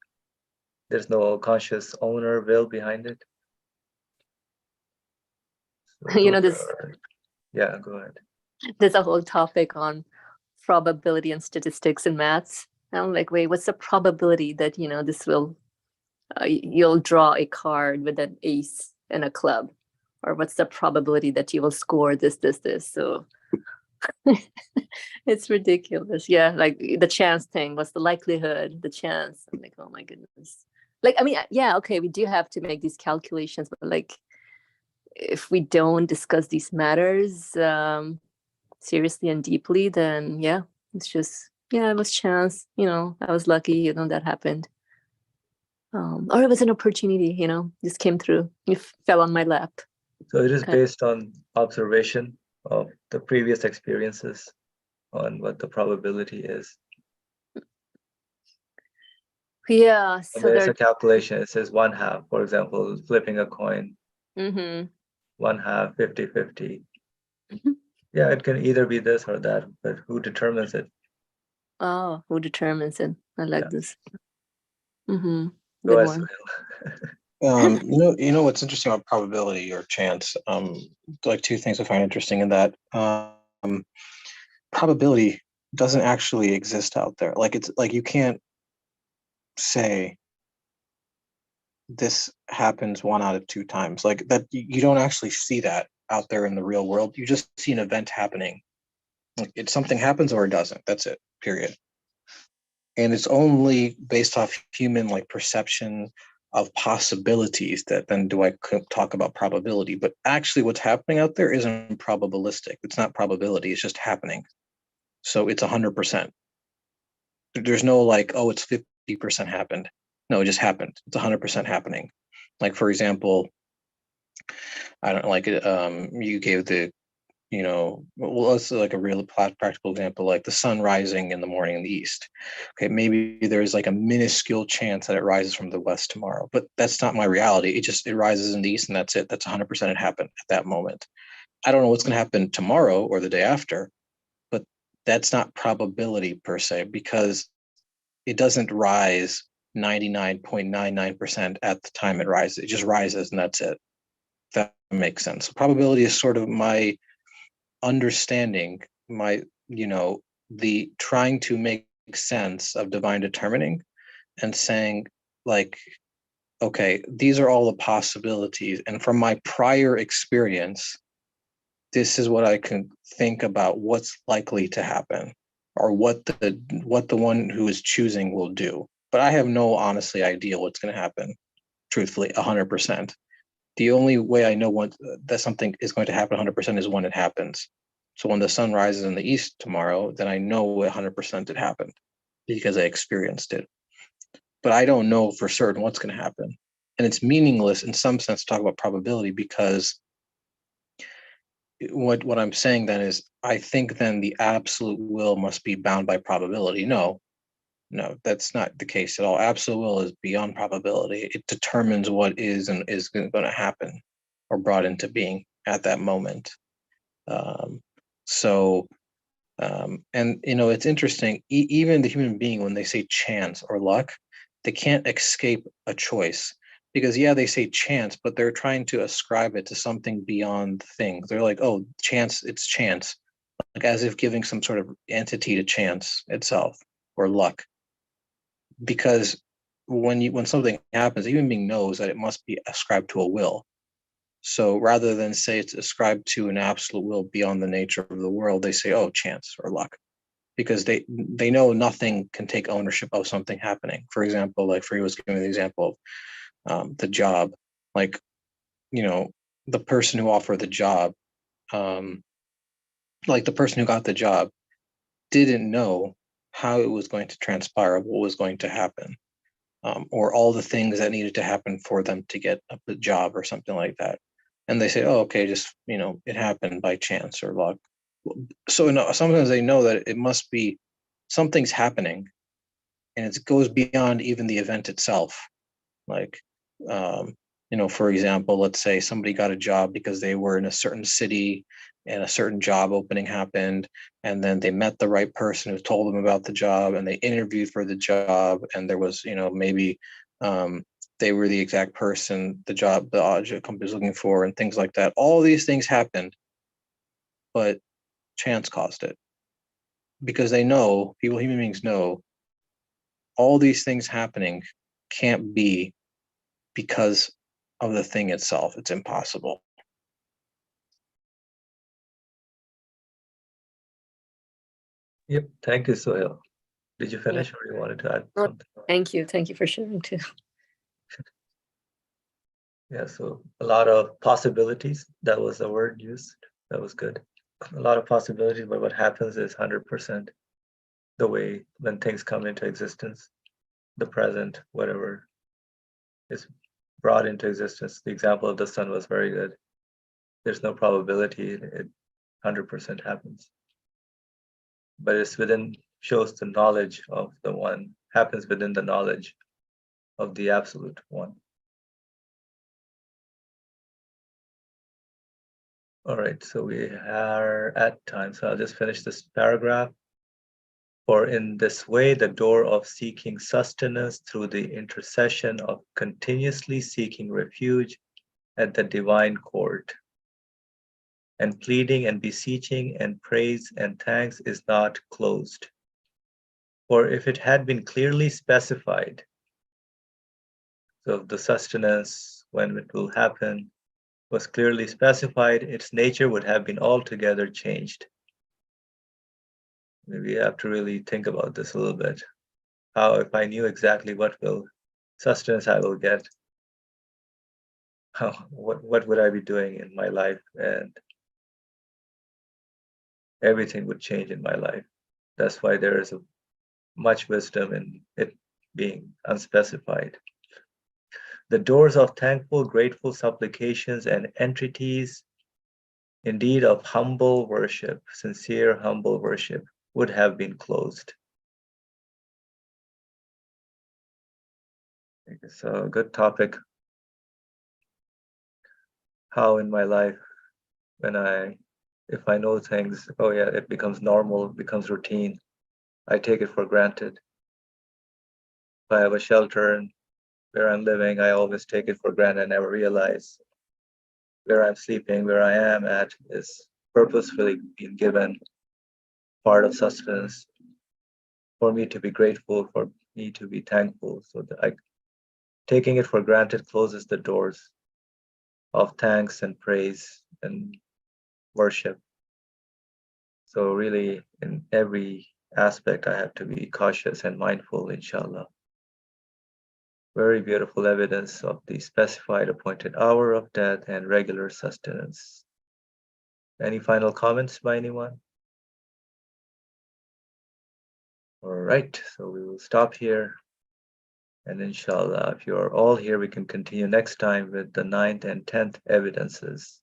There's no conscious owner will behind it? So this. Yeah, go ahead. There's a whole topic on probability and statistics in maths. And I'm like, wait, what's the probability that, this will, you'll draw a card with an ace and a club? Or what's the probability that you will score this? So it's ridiculous. Yeah, like the chance thing. What's the likelihood? The chance. I'm like, oh my goodness. Like, I mean, yeah, okay, we do have to make these calculations, but like, if we don't discuss these matters seriously and deeply, then yeah, it's just, it was chance. I was lucky. That happened. Or it was an opportunity. Just came through. It fell on my lap. So it is based on observation of the previous experiences on what the probability is. Yeah. So there's a calculation. It says 1/2, for example, flipping a coin. 1/2, 50-50. Yeah, it can either be this or that, but who determines it? Oh, who determines it? I like this. Good one. You know what's interesting about probability or chance? Like two things I find interesting in that. Probability doesn't actually exist out there. Like it's like you can't say this happens 1 out of 2 times. Like that, you don't actually see that out there in the real world. You just see an event happening. Like something happens or it doesn't. That's it. Period. And it's only based off human like perception of possibilities that then do I talk about probability. But actually what's happening out there isn't probabilistic. It's not probability. It's just happening. So it's 100%. There's no like, oh, it's 50% happened. No, it just happened. It's 100% happening. Like, for example, I don't like it. You gave the, well, let's like a real practical example, like the sun rising in the morning in the east. Okay, maybe there's like a minuscule chance that it rises from the west tomorrow, but that's not my reality. It rises in the east and that's it. That's 100% it happened at that moment. I don't know what's going to happen tomorrow or the day after, but that's not probability per se, because it doesn't rise 99.99% at the time it rises. It just rises and that's it. That makes sense. Probability is sort of my understanding, the trying to make sense of divine determining and saying like, okay, these are all the possibilities. And from my prior experience, this is what I can think about what's likely to happen or what the one who is choosing will do. But I have no honestly idea what's going to happen truthfully, 100%. The only way I know that something is going to happen 100% is when it happens. So when the sun rises in the east tomorrow, then I know 100% it happened because I experienced it. But I don't know for certain what's going to happen. And it's meaningless in some sense to talk about probability, because what I'm saying then is, I think then the absolute will must be bound by probability. No, that's not the case at all. Absolute will is beyond probability. It determines what is and is going to happen or brought into being at that moment. And it's interesting, even the human being, when they say chance or luck, they can't escape a choice, because they say chance, but they're trying to ascribe it to something beyond things. They're like, oh, chance, it's chance, like as if giving some sort of entity to chance itself or luck. Because when something happens, a human being knows that it must be ascribed to a will. So rather than say it's ascribed to an absolute will beyond the nature of the world, they say, oh, chance or luck, because they know nothing can take ownership of something happening. For example, like Free was giving the example of the job, like, the person who offered the job, like the person who got the job didn't know how it was going to transpire, what was going to happen, or all the things that needed to happen for them to get a job or something like that. And they say, oh, okay, just, it happened by chance or luck. So sometimes they know that it must be something's happening, and it goes beyond even the event itself. Like, for example, let's say somebody got a job because they were in a certain city and a certain job opening happened, and then they met the right person who told them about the job, and they interviewed for the job, and there was, maybe they were the exact person the company was looking for, and things like that. All these things happened, but chance caused it, because human beings know, all these things happening can't be because of the thing itself. It's impossible. Yep. Thank you, Sohail. Did you finish, or you wanted to add No, something? Thank you for sharing too. Yeah, so a lot of possibilities. That was the word used. That was good. A lot of possibilities, but what happens is 100% the way when things come into existence, the present, whatever is brought into existence. The example of the sun was very good. There's no probability, it 100% happens. But it's shows the knowledge of the one, happens within the knowledge of the absolute one. All right, so we are at time, so I'll just finish this paragraph. For in this way, the door of seeking sustenance through the intercession of continuously seeking refuge at the divine court, and pleading and beseeching and praise and thanks is not closed. For if it had been clearly specified, so the sustenance, when it will happen, was clearly specified, its nature would have been altogether changed. Maybe I have to really think about this a little bit. How, if I knew exactly what sustenance I will get, what would I be doing in my life? And everything would change in my life. That's why there is much wisdom in it being unspecified. The doors of thankful, grateful supplications and entreaties, indeed of humble worship, sincere, humble worship, would have been closed. It's a good topic. How in my life, if I know things, oh yeah, it becomes normal, it becomes routine. I take it for granted. If I have a shelter and where I'm living, I always take it for granted. I never realize where I'm sleeping, where I am at is purposefully being given part of sustenance for me to be grateful, for me to be thankful. So that taking it for granted closes the doors of thanks and praise and worship. So really, in every aspect, I have to be cautious and mindful, inshallah. Very beautiful evidence of the specified appointed hour of death and regular sustenance. Any final comments by anyone? All right, so we will stop here. And inshallah, if you're all here, we can continue next time with the 9th and 10th evidences.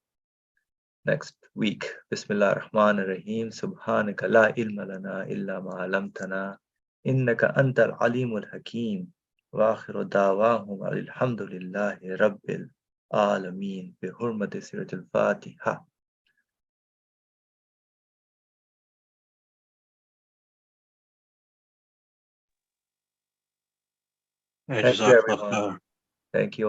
Next week. Bismillah ar-Rahman ar-Rahim. Subhanaka la ilma lana illa ma alamtana. Innaka anta al-alimul hakim. Wa akhiru da'wahum alhamdulillahi rabbil alameen. Bi hurmati suratul Fatiha. Thank you, Jazakallah everyone. khair. Thank you.